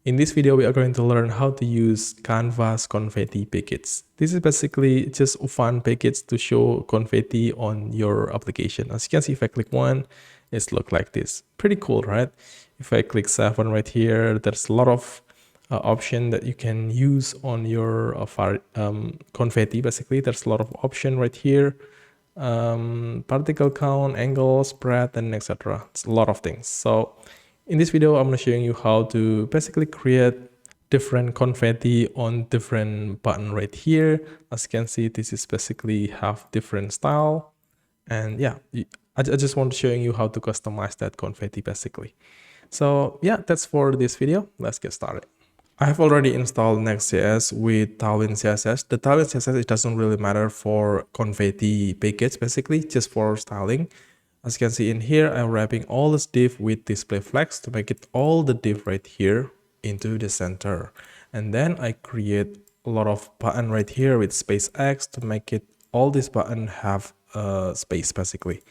In this video, we are going to learn how to use canvas-confetti package. This is basically just a fun package to show confetti on your application. As you can see, if I click one, it's look like this. Pretty cool, right? If I click 7 right here, there's a lot of option that you can use on your confetti. Basically, there's a lot of option right here. Particle count, angle, spread, and etc. It's a lot of things. So in this video, I'm going to showing you how to basically create different confetti on different button right here. As you can see, this is basically have different style. And yeah, I just want to showing you how to customize that confetti basically. So yeah, that's for this video. Let's get started. I have already installed Next.js with Tailwind CSS. The Tailwind CSS, it doesn't really matter for confetti package, basically, just for styling. As you can see in here, I'm wrapping all this div with display flags to make it all the div right here into the center. And then I create a lot of button right here with space X to make it all this button have space basically.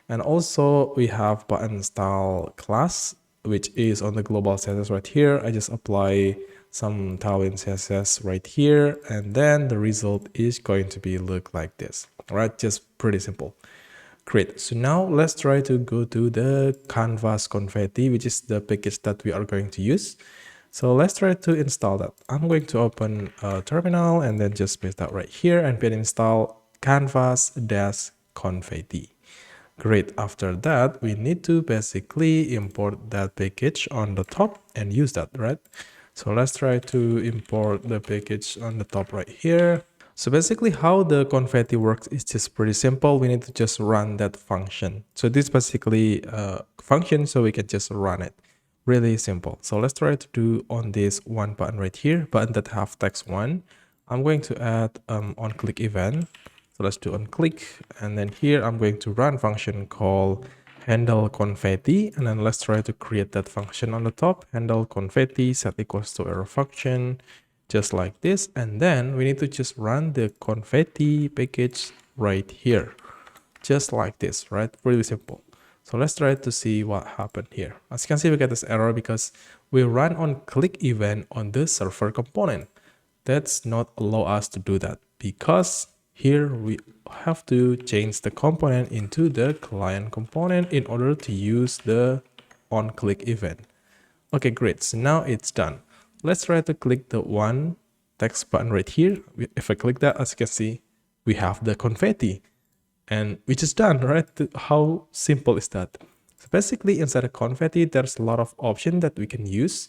And also we have button style class, which is on the global CSS right here. I just apply some Tailwind CSS right here, and then the result is going to be look like this. All right, just pretty simple. Great. So now let's try to go to the canvas-confetti, which is the package that we are going to use. So let's try to install that. I'm going to open a terminal and then just paste that right here and pin install canvas-confetti. Great. After that, we need to basically import that package on the top and use that, right? So let's try to import the package on the top right here. So basically how the confetti works is just pretty simple. We need to just run that function. So this basically a function, so we can just run it. Really simple. So let's try to do on this one button right here, button that have text one. I'm going to add on click event. So let's do on click, and then here I'm going to run function called handle confetti, and then let's try to create that function on the top, handle confetti set equals to arrow function, just like this. And then we need to just run the confetti package right here, just like this, right? Really simple. So let's try to see what happened here. As you can see, we get this error because we run on click event on the server component. That's not allow us to do that because here we have to change the component into the client component in order to use the on click event. Okay, great. So now it's done. Let's try to click the one text button right here. If I click that, as you can see, we have the confetti and which is done, right? How simple is that? So basically inside the confetti, there's a lot of options that we can use.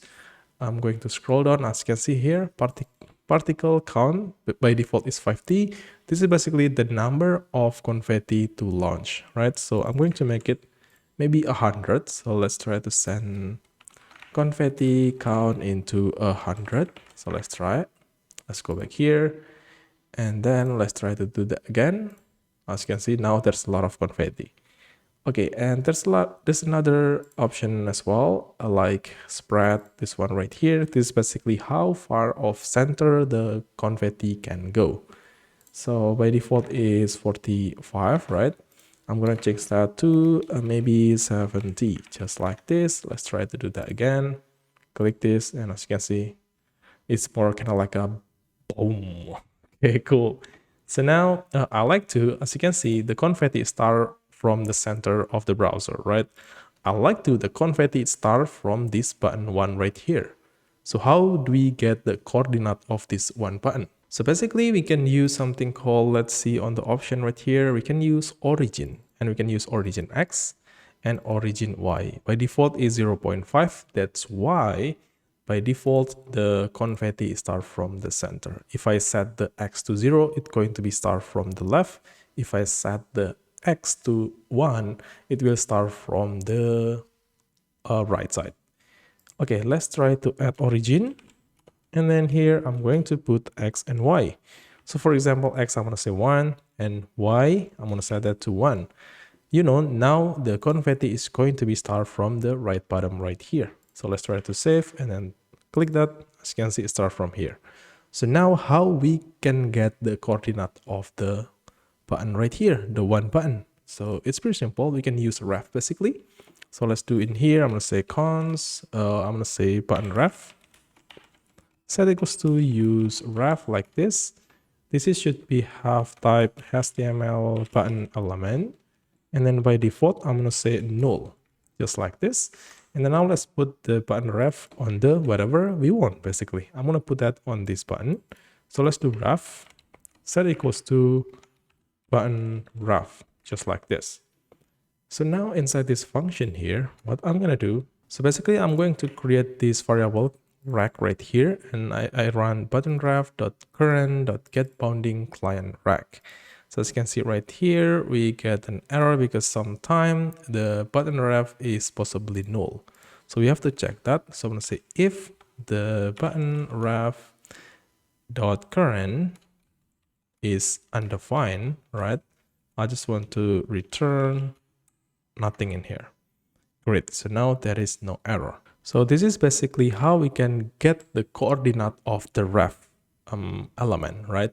I'm going to scroll down. As you can see here, particle count by default is 50. This is basically the number of confetti to launch, right? So I'm going to make it maybe 100. So let's try to send confetti count into 100. So let's try it. Let's go back here and then let's try to do that again. As you can see, now there's a lot of confetti. Okay, and there's another option as well, like spread, this one right here. This is basically how far off center the confetti can go. So by default is 45, right? I'm gonna change that to maybe 70, just like this. Let's try to do that again. Click this, and as you can see, it's more kind of like a boom. Okay, cool. So now I like to, as you can see, the confetti start from the center of the browser, right? I like to the confetti start from this button one right here. So how do we get the coordinate of this one button? So basically we can use something called, let's see on the option right here, we can use origin, and we can use origin X and origin Y. By default is 0.5. That's why by default the confetti start from the center. If I set the X to 0, it's going to be start from the left. If I set the X to 1, it will start from the right side. Okay, let's try to add origin. And then here I'm going to put X and Y. So for example, X, I'm going to say 1, and Y, I'm going to set that to 1. You know, now the confetti is going to be start from the right bottom right here. So let's try to save and then click that. As you can see, it start from here. So now how we can get the coordinate of the button right here, the one button. So it's pretty simple. We can use ref basically. So let's do in here. I'm going to say cons, I'm going to say button ref. set equals to use ref like this. This is should be have type HTML button element. And then by default, I'm going to say null, just like this. And then now let's put the button ref on the whatever we want, basically. I'm going to put that on this button. So let's do ref, set equals to button ref, just like this. So now inside this function here, what I'm going to do, so basically I'm going to create this variable rack right here, and I run button ref dot current dot get bounding client rack. So as you can see right here, we get an error because sometime the button ref is possibly null. So we have to check that. So I'm going to say if the button ref dot current is undefined, right? I just want to return nothing in here. Great. So now there is no error. So this is basically how we can get the coordinate of the ref element, right?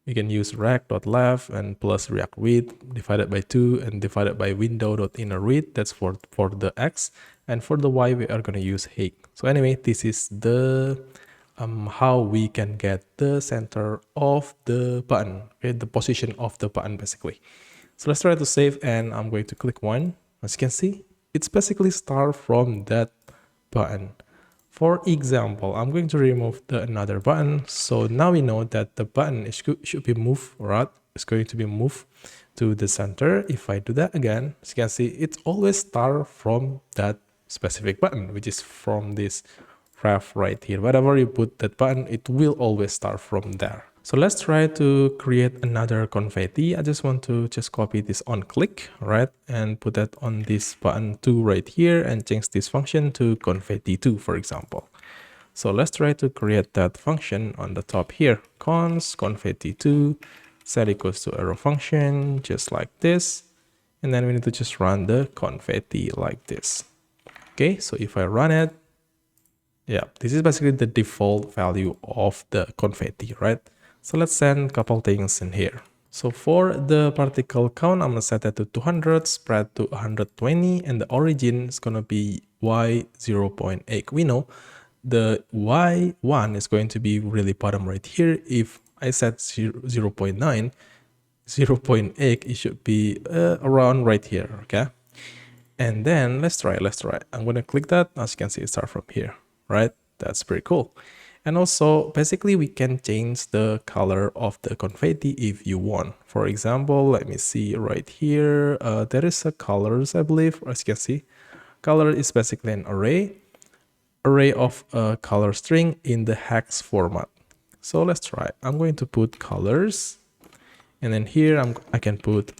We can use rect.left and plus react width divided by 2 and divided by window.inner width. That's for the x. And for the y, we are going to use height. So anyway, this is the how we can get the center of the button, okay? The position of the button basically. So let's try to save, and I'm going to click one. As you can see, it's basically start from that button. For example, I'm going to remove the another button. So now we know that the button should be moved, right? It's going to be moved to the center. If I do that again, as you can see, it always start from that specific button, which is from this ref right here. Wherever you put that button, it will always start from there. So let's try to create another confetti. I just want to just copy this on click, right? And put that on this button 2 right here and change this function to confetti2, for example. So let's try to create that function on the top here. Const confetti2 set equals to arrow function, just like this. And then we need to just run the confetti like this. Okay, so if I run it, yeah, this is basically the default value of the confetti, right? So let's send a couple things in here. So for the particle count, I'm going to set that to 200, spread to 120, and the origin is going to be y 0.8. We know the y1 is going to be really bottom right here. If I set 0.9, 0.8, it should be around right here, okay? And then let's try. I'm going to click that. As you can see, it starts from here, right? That's pretty cool. And also, basically, we can change the color of the confetti if you want. For example, let me see right here. There is a colors, I believe, as you can see. Color is basically an array of a color string in the hex format. So let's try. I'm going to put colors. And then here I can put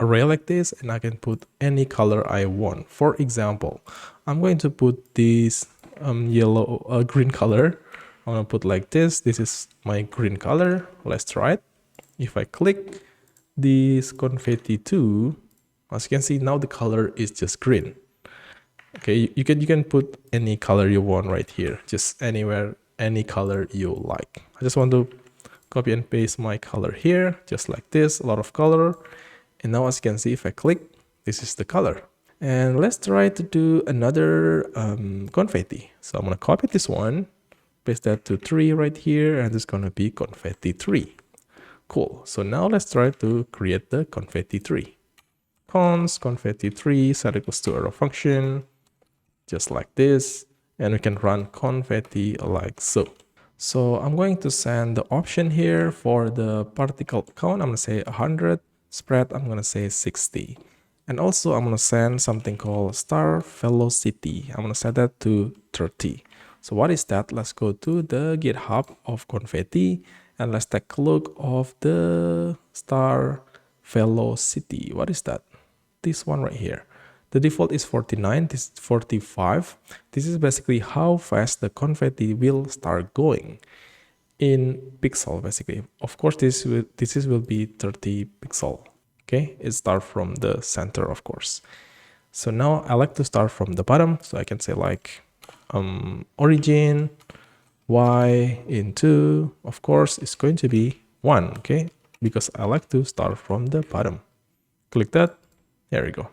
array like this, and I can put any color I want. For example, I'm going to put this green color. I'm going to put like this. This is my green color. Let's try it. If I click this confetti 2, as you can see, now the color is just green. Okay, you can put any color you want right here, just anywhere, any color you like. I just want to copy and paste my color here, just like this, a lot of color. And now as you can see, if I click, this is the color. And let's try to do another confetti. So I'm going to copy this one, paste that to 3 right here, and it's going to be confetti 3. Cool. So now let's try to create the confetti 3. Const confetti 3 set equals to arrow function, just like this. And we can run confetti like so. So I'm going to send the option here for the particle count. I'm going to say 100. Spread, I'm going to say 60. And also I'm going to send something called star velocity. I'm going to set that to 30. So what is that? Let's go to the GitHub of confetti and let's take a look of the star velocity. What is that? This one right here. The default is 49, this is 45. This is basically how fast the confetti will start going in pixel, basically. Of course, this will be 30 pixel. Okay, it starts from the center, of course. So now I like to start from the bottom, so I can say like origin y into, of course, it's going to be 1, okay, because I like to start from the bottom. Click that. There we go.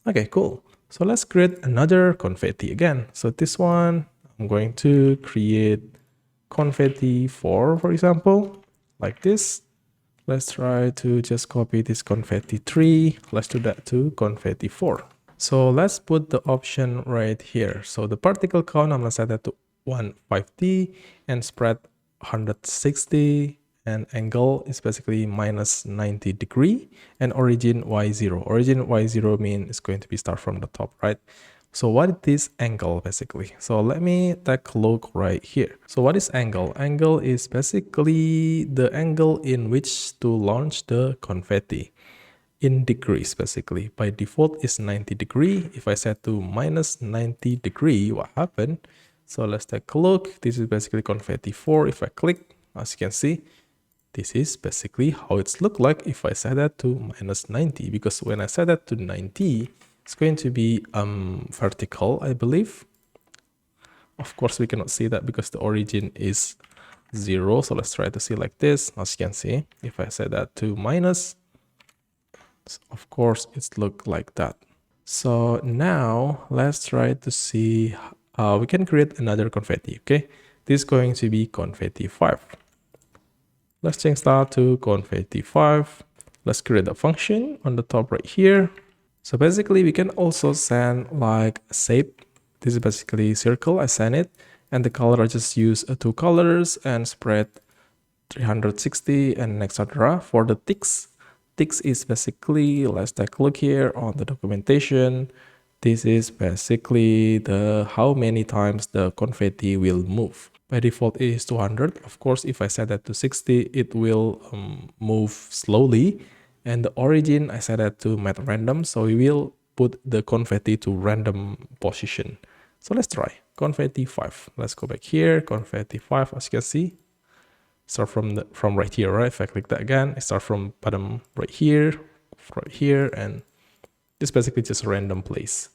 Okay, cool. So let's create another confetti again. So this one, I'm going to create confetti 4, for example, like this. Let's try to just copy this confetti 3. Let's do that to confetti 4. So let's put the option right here. So the particle count, I'm gonna set that to 150 and spread 160, and angle is basically minus 90 degree, and origin y0. Origin y0 mean it's going to be start from the top, right? So what is this angle basically? So let me take a look right here. So what is angle? Angle is basically the angle in which to launch the confetti in degrees. Basically by default is 90 degree. If I set to minus 90 degree, what happened? So let's take a look. This is basically confetti 4. If I click, as you can see, this is basically how it's look like if I set that to minus 90, because when I set that to 90, it's going to be vertical, I believe. Of course, we cannot see that because the origin is 0. So let's try to see like this. As you can see, if I set that to minus, of course, it's look like that. So now let's try to see how we can create another confetti. Okay, this is going to be confetti 5. Let's change that to confetti 5. Let's create a function on the top right here. So basically we can also send like a shape. This is basically circle. I send it, and the color I just use 2 colors and spread 360 and etc. For the ticks, ticks is basically, let's take a look here on the documentation. This is basically the how many times the confetti will move. By default it is 200. Of course, if I set that to 60, it will move slowly. And the origin, I set that to make random, so we will put the confetti to random position. So let's try confetti 5. Let's go back here, confetti 5. As you can see, start from right here, right? If I click that again, it start from bottom right here, and it's basically just a random place.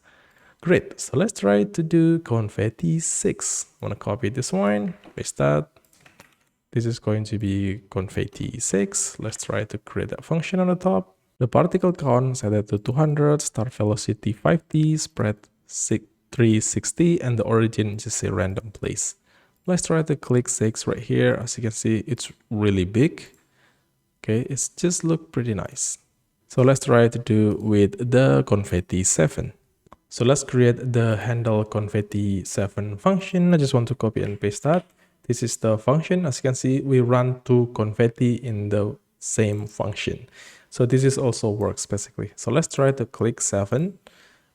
Great. So let's try to do confetti 6. I'm gonna copy this one, paste that. This is going to be confetti 6. Let's try to create that function on the top. The particle count set it to 200, start velocity 50, spread 360, and the origin just a random place. Let's try to click 6 right here. As you can see, it's really big. Okay, it's just look pretty nice. So let's try to do with the confetti 7. So let's create the handle confetti 7 function. I just want to copy and paste that. This is the function. As you can see, we run 2 confetti in the same function. So this is also works basically. So let's try to click 7.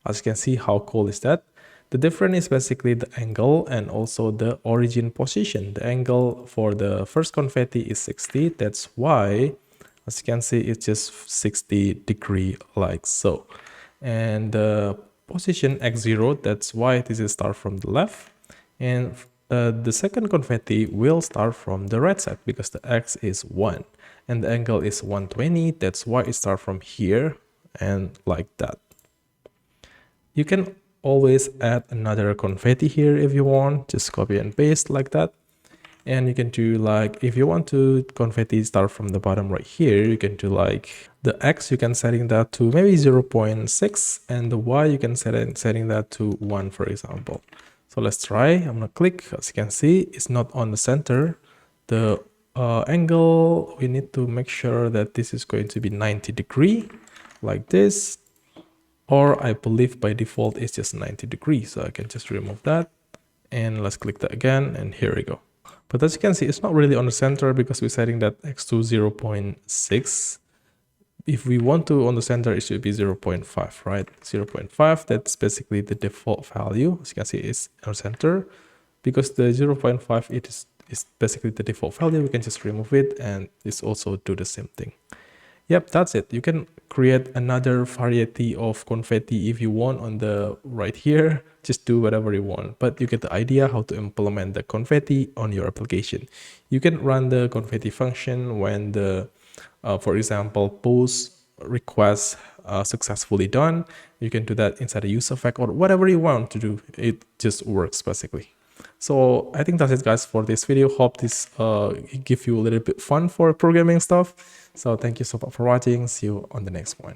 As you can see, how cool is that? The difference is basically the angle and also the origin position. The angle for the first confetti is 60. That's why, as you can see, it's just 60 degree like so. And the position x0, that's why this is start from the left. And the second confetti will start from the right side because the x is 1 and the angle is 120. That's why it starts from here and like that. You can always add another confetti here if you want. Just copy and paste like that. And you can do like, if you want to confetti start from the bottom right here, you can do like the X, you can setting that to maybe 0.6, and the Y you can setting that to 1, for example. So let's try. I'm gonna click. As you can see, it's not on the center. The angle, we need to make sure that this is going to be 90 degree like this, or I believe by default it's just 90 degrees. So I can just remove that and let's click that again, and here we go. But as you can see, it's not really on the center because we're setting that X to 0.6. If we want to on the center, it should be 0.5, right? 0.5, that's basically the default value. As you can see, it's on the center. Because the 0.5, it is basically the default value, we can just remove it and it's also do the same thing. Yep, that's it. You can create another variety of confetti if you want on the right here. Just do whatever you want, but you get the idea how to implement the confetti on your application. You can run the confetti function when the, for example, post request successfully done. You can do that inside a use effect or whatever you want to do. It just works basically. So I think that's it, guys, for this video. Hope this give you a little bit fun for programming stuff. So thank you so much for watching. See you on the next one.